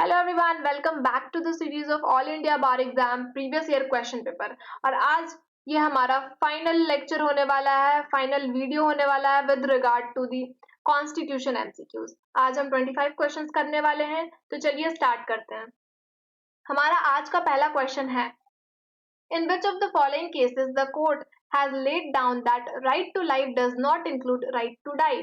Hello everyone, welcome back to the series of all India bar exam previous year question paper. और आज ये हमारा final lecture होने वाला है, फाइनल वीडियो होने वाला है with regard to the constitution MCQs. आज हम 25 क्वेश्चंस करने वाले हैं, तो चलिए स्टार्ट करते हैं। हमारा आज का पहला क्वेश्चन है, in which of the following cases the court has laid down that right to life does not include right to die.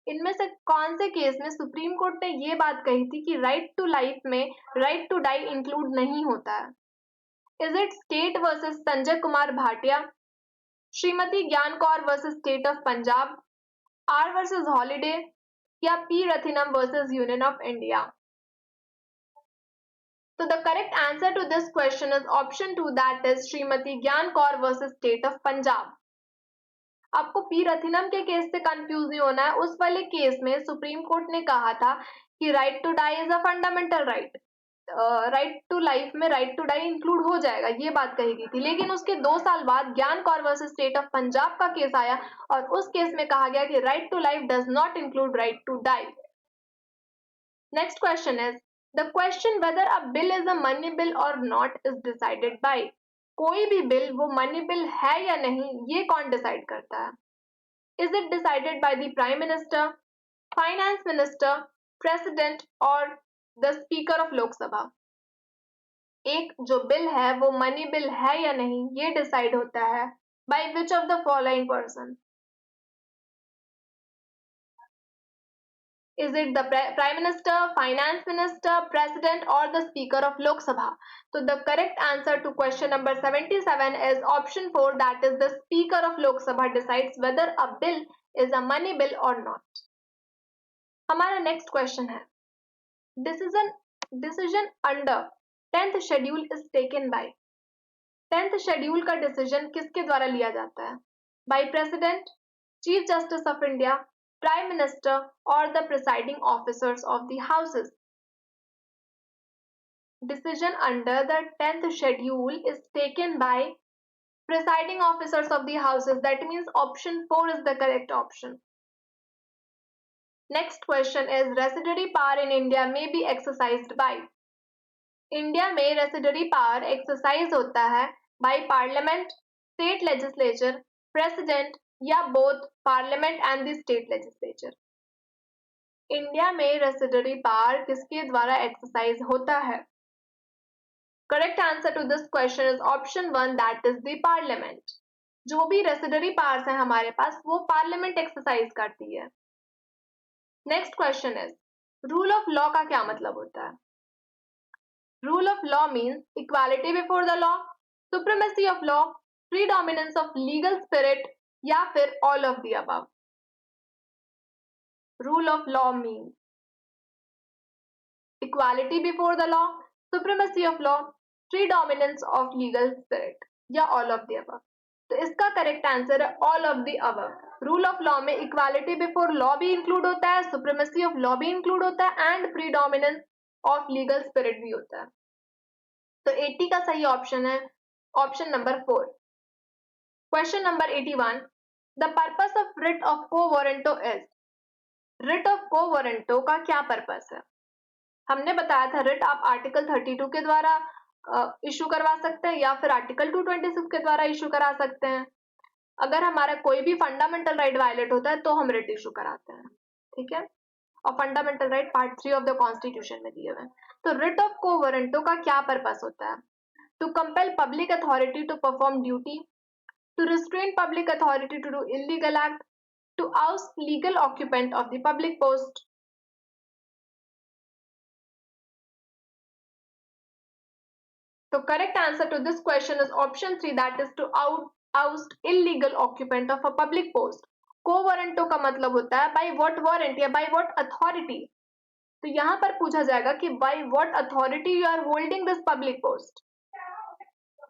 इनमें से कौन से केस में सुप्रीम कोर्ट ने ये बात कही थी कि राइट टू लाइफ में राइट टू डाई इंक्लूड नहीं होता है? Is it state versus Sanjay Kumar Bhatia, Shrimati Gyan Kaur versus state of Punjab, R versus Holiday, या P Rathinam versus Union of India? तो the correct answer to this question is option 2, that is Shrimati Gyan Kaur versus state of Punjab. आपको P रथिनम के case से confuse नहीं होना है। उस वाले केस में सुप्रीम कोर्ट ने कहा था कि right to die is a fundamental right, right to life में राइट टू डाई इंक्लूड हो जाएगा, ये बात कही गई थी। लेकिन उसके 2 साल बाद ज्ञान Kaur versus state of Punjab का केस आया और उस केस में कहा गया कि right to life does not include right to die. Next question is, the question whether a bill is a money bill और नॉट इज डिसाइडेड बाय। कोई भी बिल वो मनी बिल है या नहीं, ये कौन डिसाइड करता है? Is it decided by the Prime Minister, Finance Minister, President और the Speaker of लोक सभा? एक जो बिल है वो मनी बिल है या नहीं, ये डिसाइड होता है by which of the following person? Is it the Prime Minister, Finance Minister, President or the Speaker of Lok Sabha? So the correct answer to question number 77 is option 4, that is the Speaker of Lok Sabha decides whether a bill is a money bill or not. हमारा next question है, decision under 10th schedule is taken by. 10th schedule का decision किसके द्वारा लिया जाता है? By president, chief justice of India, prime minister और the presiding officers of the houses. Decision under the 10th schedule is taken by presiding officers of the houses, that means option 4 is the correct option. Next question is, residuary power in India may be exercised by। India में residuary power exercise होता है by parliament, state legislature, president या both parliament and the state legislature. India में residuary power किसके द्वारा exercise होता है? Correct answer to this question is option 1, that is the parliament. जो भी रेसिडरी पावर्स है हमारे पास, वो पार्लियामेंट एक्सरसाइज करती है। Next question is, rule of law का क्या मतलब होता है? Rule of law means equality before the law, supremacy of law, predominance of legal spirit या फिर all of the above. Rule of law means equality before the law, supremacy of law, predominance of legal spirit या all of the above. तो इसका correct answer है all of the above. Rule of law में equality before law भी include होता है, supremacy of law भी include होता है and predominance of legal spirit भी होता है। तो 80 का सही ऑप्शन है option number 4। Question number 81, the purpose of writ of को वारंटो इज। रिट ऑफ को वारंटो का क्या पर्पस है? हमने बताया था रिट आप आर्टिकल 32 के द्वारा इशू करवा सकते हैं या फिर आर्टिकल 226 के द्वारा इशू करा सकते हैं। अगर हमारा कोई भी फंडामेंटल राइट वायलेट होता है तो हम रिट इशू कराते हैं, ठीक है। और fundamental right part 3 of the constitution में दिए हुए हैं। तो रिट ऑफ को वारंटो का क्या पर्पस होता है? To compel public authority to perform duty, to restrain public authority to do illegal act, to oust legal occupant of the public post. तो correct answer to this question is option 3, that is to oust illegal occupant of a public post। Quo warranto का मतलब होता है by what warrant या by what authority. तो यहां पर पूछा जाएगा कि by what authority you are holding this public post,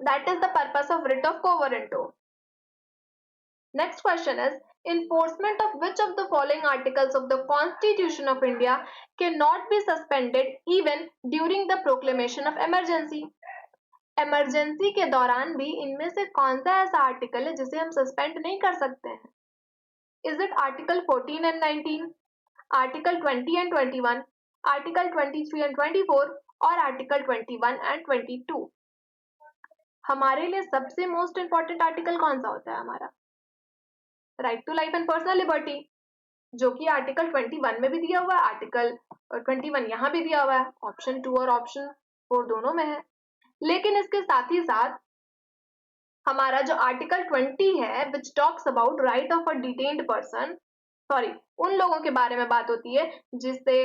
that is the purpose of writ of को warranto. Next question is, enforcement of which of the following articles of the Constitution of India cannot be suspended even during the proclamation of emergency? Emergency के दौरान भी इनमें से कौन सा ऐसा article है जिसे हम सस्पेंड नहीं कर सकते हैं? Is it article 14 and 19, article 20 and 21, article 23 and 24 और आर्टिकल 21 एंड 22। हमारे लिए सबसे मोस्ट इंपॉर्टेंट आर्टिकल कौन सा होता है हमारा? Right to life and personal liberty, जो कि आर्टिकल 21 में भी दिया हुआ है, आर्टिकल 21 यहाँ भी दिया हुआ है, ऑप्शन 2 और ऑप्शन 4 दोनों में है। लेकिन इसके साथ ही साथ हमारा जो आर्टिकल 20 है which talks about right of a detained person, sorry उन लोगों के बारे में बात होती है जिससे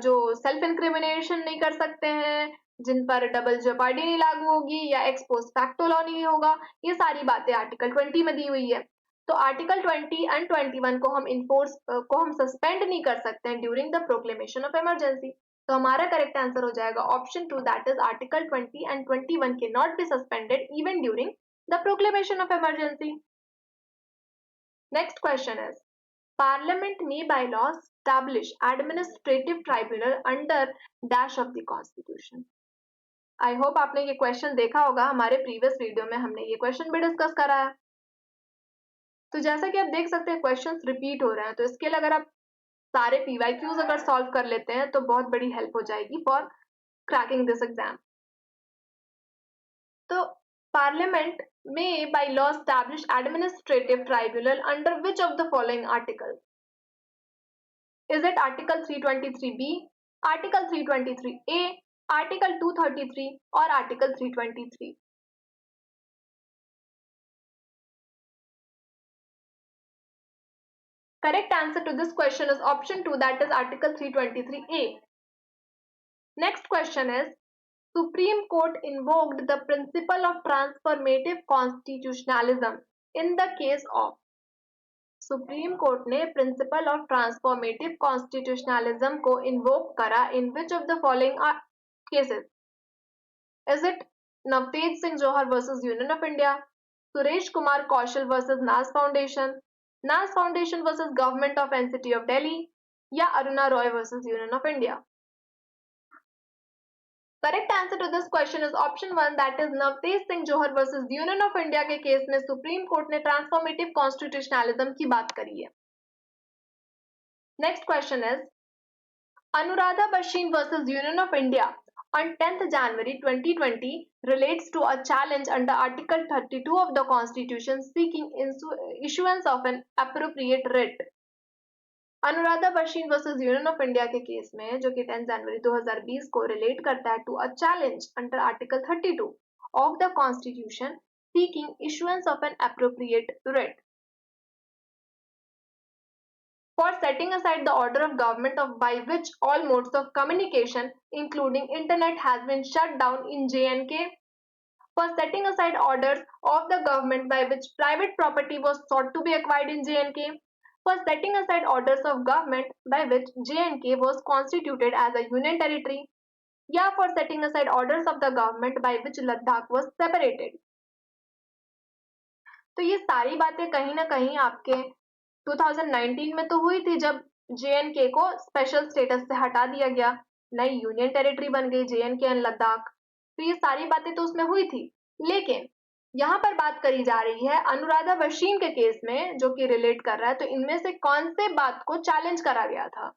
जो सेल्फ इंक्रिमिनेशन नहीं कर सकते हैं, जिन पर डबल जेपार्डी नहीं लागू होगी या एक्स पोस्ट फैक्टो लॉ नहीं होगा, ये सारी बातें आर्टिकल 20 में दी हुई है। तो आर्टिकल 20 एंड 21 को हम सस्पेंड नहीं कर सकते हैं during the proclamation of emergency. तो हमारा करेक्ट आंसर हो जाएगा option 2 that is article 20 and 21 के not be suspended even during the proclamation of emergency. Next question is, Parliament may by law establish administrative tribunal under dash of the Constitution. I hope आपने ये question देखा होगा, हमारे previous video में हमने ये question भी डिस्कस करा है। तो जैसा कि आप देख सकते हैं क्वेश्चंस रिपीट हो रहे हैं, तो इसके लिए अगर आप सारे PYQs अगर सॉल्व कर लेते हैं तो बहुत बड़ी हेल्प हो जाएगी फॉर क्रैकिंग दिस एग्जाम। तो Parliament may by law establish administrative tribunal under which of the following articles? Is it Article 323B, Article 323A, Article 233 or Article 323? Correct answer to this question is option 2, that is Article 323A. Next question is, Supreme Court invoked the principle of transformative constitutionalism in the case of, Supreme Court ने principle of transformative constitutionalism को invoke करा in which of the following cases? Is it Navtej Singh Johar versus Union of India, Suresh Kumar Koushal versus Naz Foundation versus Government of NCT of Delhi, या Aruna Roy versus Union of India? Correct answer to this question is option 1, that is Navtej Singh Johar versus Union of India के case में Supreme Court ने transformative constitutionalism की बात करी है। Next question is, Anuradha बशीन versus Union of India on 10th January 2020 relates to a challenge under Article 32 of the Constitution seeking issuance of an appropriate writ. Anuradha बशीन versus Union of India के case में, जो कि 10 जनवरी 2020 को रिलेट करता है to a challenge under article 32 of the constitution seeking issuance of an appropriate writ for setting aside the order of government of by which all modes of communication including internet has been shut down in J&K, for setting aside orders of the government by which private property was sought to be acquired in J&K, for setting aside orders of government by which J&K was constituted as a union territory, या for setting aside orders of the government by which Ladakh was separated. तो ये सारी बातें कहीं ना कहीं आपके 2019 में तो हुई थी जब J&K को स्पेशल स्टेटस से हटा दिया गया, नई यूनियन टेरिटरी बन गई J&K एंड लद्दाख। तो ये सारी बातें तो उसमें हुई थी, लेकिन यहाँ पर बात करी जा रही है अनुराधा बशीन के केस में जो कि रिलेट कर रहा है, तो इनमें से कौन से बात को चैलेंज करा गया था?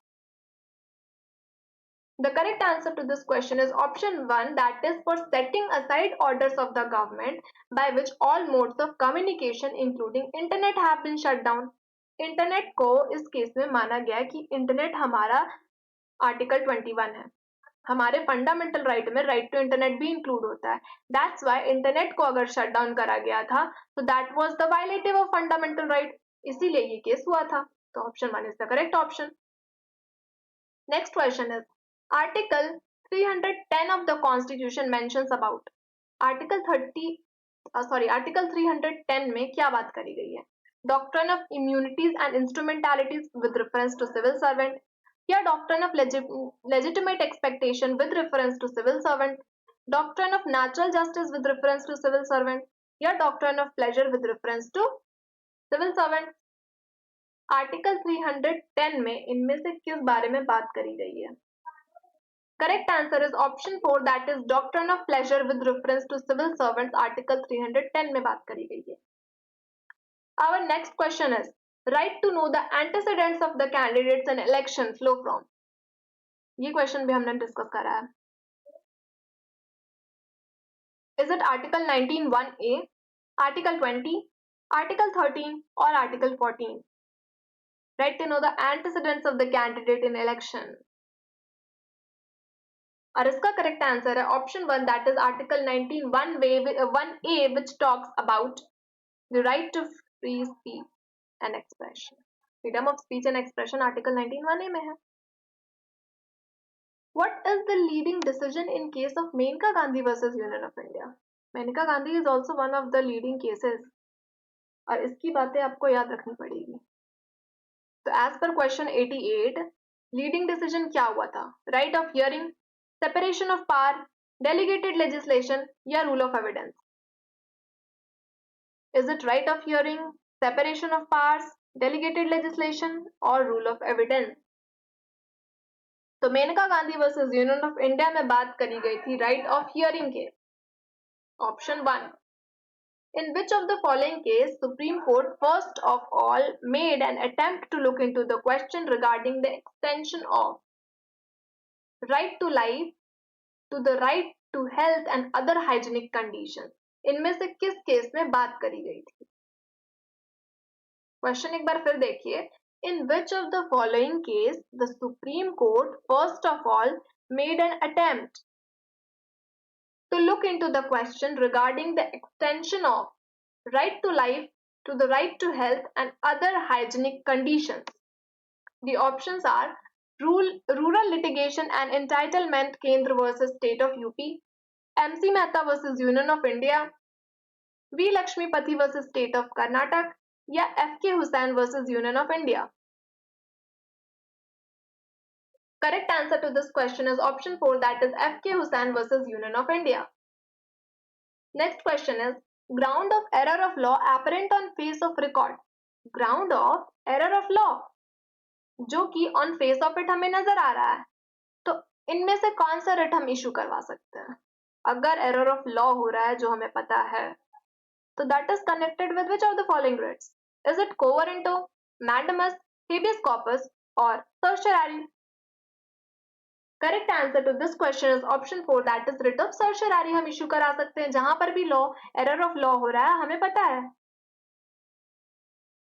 The correct answer to this question is option 1, that is for setting aside orders of the government by which all modes of communication including internet have been shut down. Internet को इस case में माना गया कि internet हमारा article 21 है, हमारे fundamental right में राइट टू इंटरनेट भी इंक्लूड होता है। दैट्स व्हाई इंटरनेट को अगर शट डाउन करा गया था तो that was the violative of fundamental right, इसीलिए ये केस हुआ था। तो option 1 is the correct option. Next question is, article 310 of the constitution mentions about, article 310 में क्या बात करी गई है? Doctrine of immunities and instrumentalities with reference to civil servant, या doctrine of legitimate expectation with reference to civil servant, doctrine of natural justice with reference to civil servant, या doctrine of pleasure with reference to civil servant? Article 310 में इनमें से किस बारे में बात करी गई है? Correct answer is option 4, that is doctrine of pleasure with reference to civil servants, article 310 में बात करी गई है। Our next question is, right to know the antecedents of the candidates in election flow from, ये question भी हमने discuss करा है. Is it Article 19(1)(a), Article 20, Article 13 or Article 14? Right to know the antecedents of the candidate in election. और इसका correct answer है option 1, that is article 19(1)(a) which talks about the right to free speech and expression. Freedom of speech and expression article 19(1)(a) में है. What is the leading decision in case of Menka Gandhi versus Union of India? Menka Gandhi is also one of the leading cases. और इसकी बातें आपको याद रखनी पड़ेगी. तो as per question 88, leading decision क्या हुआ था? Right of hearing, separation of power, delegated legislation या rule of evidence? Is it right of hearing, separation of powers, delegated legislation और रूल ऑफ एविडेंस? तो Maneka Gandhi versus Union of India में बात करी गई थी राइट ऑफ हियरिंग के. Option 1. In which of the following case Supreme Court first of all made an attempt to look into the question regarding the extension of right to life to the right to health and other hygienic conditions? इनमें से किस case में बात करी गई थी? Question एक बार फिर देखिए. In which of the following case the Supreme Court first of all made an attempt to look into the question regarding the extension of right to life to the right to health and other hygienic conditions? The options are Rural Litigation and Entitlement Kendra versus State of UP, MC Mehta versus Union of India, V Lakshmipathy versus State of Karnataka या FK Hussain versus Union of India? Correct answer to this question is option 4, that is FK Hussain versus Union of India. Next question is ground of error of law apparent on face of record. Ground of error of law जो कि on face of it हमें नजर आ रहा है, तो इनमें से कौन सा रिट हम इशू करवा सकते हैं? अगर एरर ऑफ लॉ हो रहा है जो हमें पता है, तो that is connected with which of the following writs? Is it quo warranto, mandamus, habeas corpus और certiorari? Correct answer to this question is option 4, that is writ of certiorari हम इशू करा सकते हैं जहां पर भी लॉ एरर ऑफ लॉ हो रहा है हमें पता है.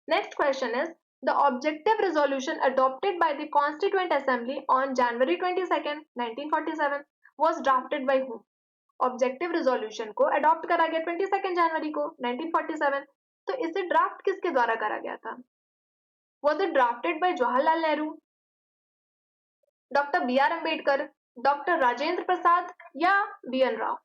Next question is the objective resolution adopted by the constituent assembly on January 22, 1947 was drafted bye whom? Objective resolution को अडॉप्ट करा गया 22 जनवरी को 1947. तो इसे ड्राफ्ट किसके द्वारा करा गया था? Was it drafted by Jawaharlal Nehru, doctor B R Ambedkar, doctor Rajendra Prasad या BN राव?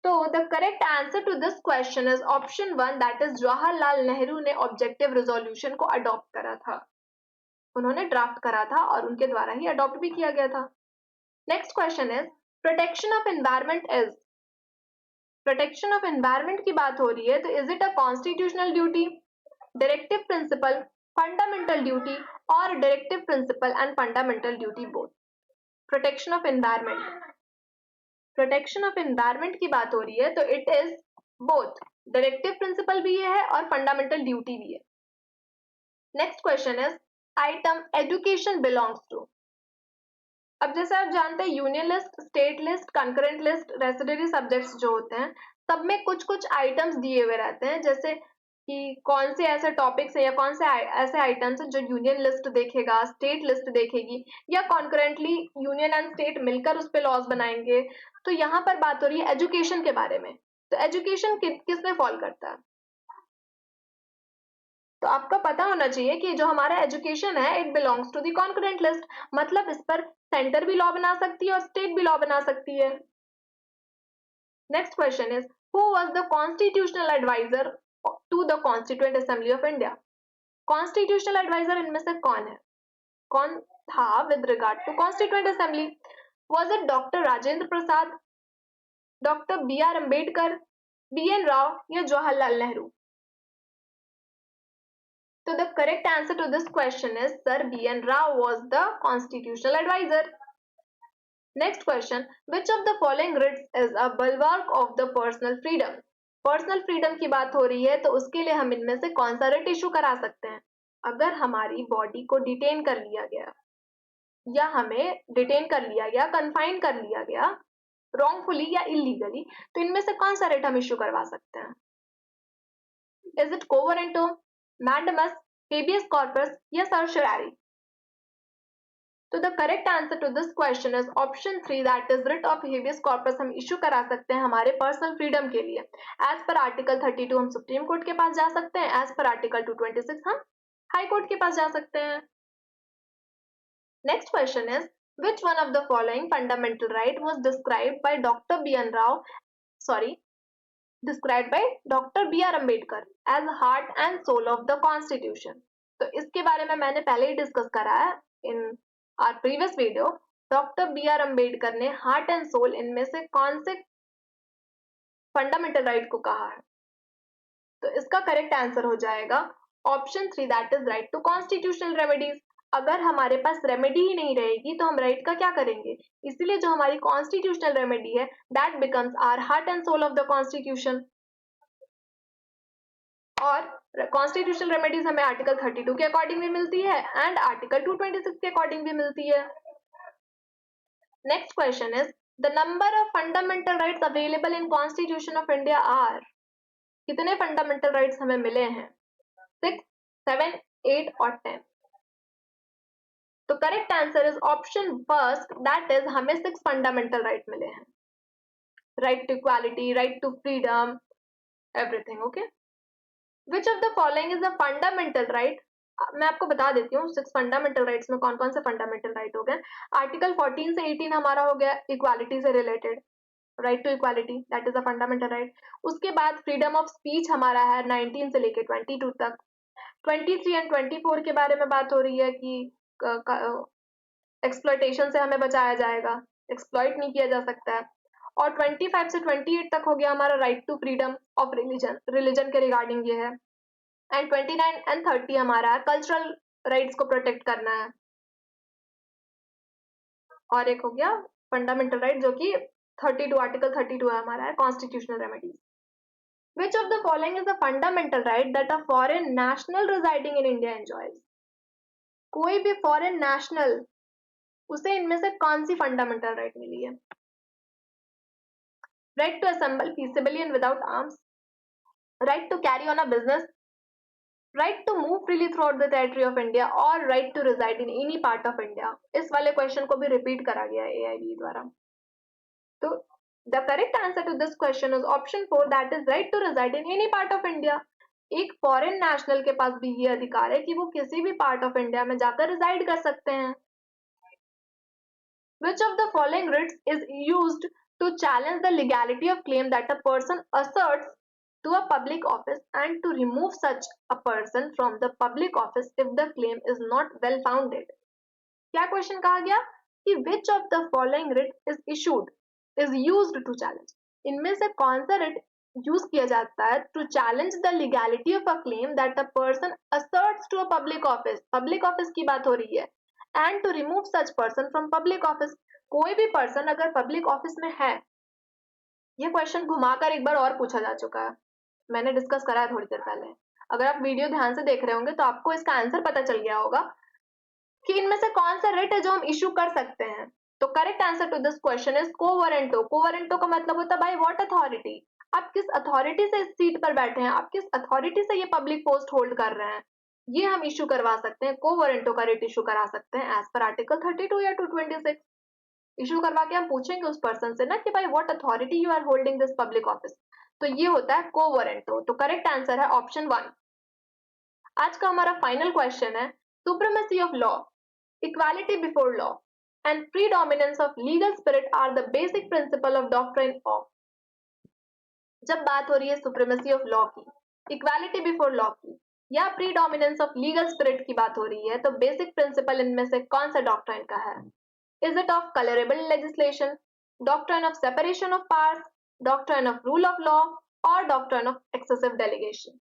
तो the correct answer to this question is option 1, that is Jawaharlal Nehru ने ऑब्जेक्टिव रेजोल्यूशन को अडॉप्ट करा था. उन्होंने ड्राफ्ट करा था और उनके द्वारा ही अडॉप्ट भी किया गया था. Next question is protection of environment is. Protection of environment की बात हो रही है, तो is it a constitutional duty, directive principle, fundamental duty और directive principle and fundamental duty both? Protection of environment. Protection of environment की बात हो रही है, तो it is both, directive principle भी है और फंडामेंटल ड्यूटी भी है. Next question is item education belongs to. अब जैसे आप जानते हैं union list, state list, concurrent list, residuary subjects जो होते हैं सब में कुछ कुछ आइटम्स दिए हुए रहते हैं, जैसे कि कौन से ऐसे टॉपिक्स है या कौन से ऐसे आइटम्स हैं जो यूनियन लिस्ट देखेगा, स्टेट लिस्ट देखेगी या कॉन्करेंटली यूनियन एंड स्टेट मिलकर उस पर लॉज बनाएंगे. तो यहाँ पर बात हो रही है एजुकेशन के बारे में. तो एजुकेशन किस में फॉल करता है? तो आपको पता होना चाहिए कि जो हमारा एजुकेशन है it belongs to the concurrent list, मतलब इस पर सेंटर भी लॉ बना सकती है और स्टेट भी लॉ बना सकती है. Next question is who was the constitutional adviser to the constituent assembly of India? Constitutional adviser इनमें से कौन है, कौन था with regard to constituent assembly? Was it doctor Rajendra Prasad, doctor BR Ambedkar, BN Rao या Jawaharlal Nehru? So the correct answer to this question is Sir BN Rao was the constitutional advisor. Next question, which of the following writs is a bulwark of the personal freedom? Personal freedom की बात हो रही है, तो उसके लिए हम इनमें से कौन सा रिट इशू करा सकते हैं? अगर हमारी बॉडी को डिटेन कर लिया गया, या हमें डिटेन कर लिया गया, कन्फाइन कर लिया गया wrongfully या illegally, तो इनमें से कौन सा रेट हम इश्यू करवा सकते हैं? Is it quo warranto, mandamus, habeas corpus या certiorari? तो the correct answer to this question is option 3, that is writ of habeas corpus हम इश्यू करा सकते हैं हमारे पर्सनल फ्रीडम के लिए। एज पर आर्टिकल 32 हम सुप्रीम कोर्ट के पास जा सकते हैं, एज पर आर्टिकल 226 हम हाई कोर्ट के पास जा सकते हैं। Next question is which one of the following fundamental right was described by Dr. B. R. Ambedkar as heart and soul of the Constitution? तो इसके बारे में मैंने पहले ही डिस्कस करा है in our previous video. Doctor B R Ambedkar ने heart and soul इनमें से कौन से फंडामेंटल राइट को कहा है? तो इसका करेक्ट आंसर हो जाएगा option 3, that is right to constitutional remedies. अगर हमारे पास रेमेडी ही नहीं रहेगी तो हम राइट का क्या करेंगे? इसीलिए जो हमारी कॉन्स्टिट्यूशनल रेमेडी है that becomes our heart and soul of the constitution. और कॉन्स्टिट्यूशनल रेमेडीज हमें आर्टिकल 32 के अकॉर्डिंग भी मिलती है एंड आर्टिकल 226 के अकॉर्डिंग भी मिलती है। Next question is the number of fundamental rights available in constitution of India are. कितने फंडामेंटल राइट्स हमें मिले हैं? 6, 7, 8 और 10। तो correct answer is option first, that is हमें 6 फंडामेंटल राइट मिले हैं। Right to equality, right to freedom, everything. Okay, which of the following is a fundamental right? मैं आपको बता देती हूँ 6 फंडामेंटल राइट्स में कौन कौन से फंडामेंटल राइट हो गए। आर्टिकल 14 से 18 हमारा हो गया इक्वालिटी से related, right to equality, that is a fundamental right. उसके बाद फ्रीडम ऑफ स्पीच हमारा है 19 से लेके 22 तक। 23 एंड 24 के बारे में बात हो रही है कि एक्सप्लॉयटेशन से हमें बचाया जाएगा, एक्सप्लॉइट नहीं किया जा सकता है। और 25 से 28 तक हो गया हमारा right to freedom of religion के रिगार्डिंग ये है। एंड 29 एंड 30 हमारा कल्चरल राइट्स को प्रोटेक्ट करना है। और एक हो गया फंडामेंटल राइट जो कि 32 आर्टिकल 32 है हमारा, constitutional remedies. Which of the following is a fundamental right that a foreign national residing in India enjoys? कोई भी फॉरेन नेशनल, उसे इनमें से कौन सी फंडामेंटल राइट मिली है? Right to assemble peacefully and without arms, right to carry on a business, right to move freely throughout the territory of India और right to reside in any part of India. इस वाले question को भी repeat करा गया है AIB द्वारा। तो the correct answer to this question is option 4, that is right to reside in any part of India. एक फॉरेन नेशनल के पास भी ये अधिकार है कि वो किसी भी पार्ट ऑफ इंडिया में जाकर रिजाइड कर सकते हैं। Which of the following writs is used to challenge the legality of claim that a person asserts to a public office and to remove such a person from the public office if the claim is not well founded? क्या question कहा गया कि which of the following writ is used to challenge? इनमें से कौन सा writ use किया जाता है to challenge the legality of a claim that a person asserts to a public office? Public office की बात हो रही है। And to remove such person from public office, कोई भी पर्सन अगर पब्लिक ऑफिस में है। ये क्वेश्चन घुमाकर एक बार और पूछा जा चुका है, मैंने डिस्कस करा है थोड़ी देर पहले। अगर आप वीडियो ध्यान से देख रहे होंगे तो आपको इसका आंसर पता चल गया होगा कि इनमें से कौन सा रिट है जो हम इश्यू कर सकते हैं। तो correct answer to this question is quo warranto। quo warranto का मतलब होता है बाय व्हाट अथॉरिटी? आप किस अथॉरिटी से इस सीट पर बैठे हैं, आप किस अथॉरिटी से ये पब्लिक पोस्ट होल्ड कर रहे हैं, ये हम इश्यू करवा सकते हैं। quo warranto का रिट इश्यू करा सकते हैं एज पर आर्टिकल 32 या 226। इश्यू करवा के हम पूछेंगे उस पर्सन से ना कि भाई what authority you are holding this public office, तो ये होता है quo warranto। तो करेक्ट आंसर है ऑप्शन 1। आज का हमारा फाइनल क्वेश्चन है supremacy of law, equality before law and predominance of legal spirit are the basic principle of doctrine of. जब बात हो रही है सुप्रीमेसी ऑफ लॉ की, इक्वालिटी बिफोर लॉ की या प्रीडोमिनेंस ऑफ लीगल स्पिरिट की बात हो रही है, तो बेसिक प्रिंसिपल इनमें से कौन सा डॉक्ट्राइन का है? Is it of colourable legislation, doctrine of separation of powers, doctrine of rule of law और doctrine of excessive delegation?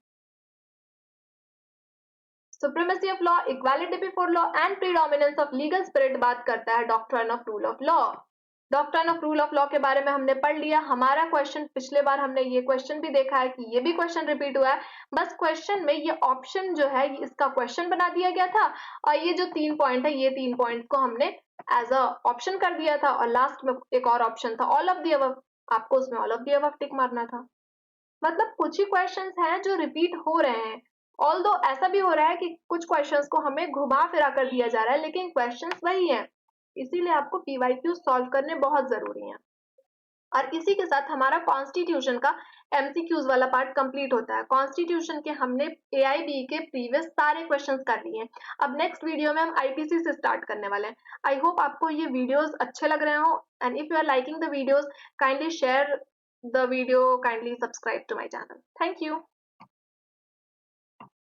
Supremacy of law, equality before law and predominance of legal spirit बात करता है doctrine of rule of law. Doctrine of rule of law के बारे में हमने पढ़ लिया। हमारा क्वेश्चन पिछले बार हमने ये क्वेश्चन भी देखा है कि ये भी क्वेश्चन रिपीट हुआ है, बस क्वेश्चन में ये ऑप्शन जो है इसका क्वेश्चन बना दिया गया था और ये जो 3 पॉइंट है ये 3 पॉइंट को हमने एज अ ऑप्शन कर दिया था और लास्ट में एक और ऑप्शन था ऑल ऑफ द अबव, आपको उसमें ऑल ऑफ द अबव टिक मारना था। मतलब कुछ ही क्वेश्चंस हैं जो रिपीट हो रहे हैं। ऑल्दो ऐसा भी हो रहा है कि कुछ क्वेश्चंस को हमें घुमा फिरा कर दिया जा रहा है, लेकिन क्वेश्चंस वही हैं। इसीलिए आपको पीवाईक्यू सॉल्व करने बहुत जरूरी हैं। और इसी के साथ हमारा कॉन्स्टिट्यूशन का एमसीक्यूज वाला पार्ट कंप्लीट होता है। कॉन्स्टिट्यूशन के हमने एआईबी के प्रीवियस सारे क्वेश्चंस कर लिए हैं। अब नेक्स्ट वीडियो में हम आईपीसी से स्टार्ट करने वाले हैं। आई होप आपको ये वीडियोस अच्छे लग रहे हो, and if you are liking the videos, kindly share the video, kindly subscribe to my channel. Thank you.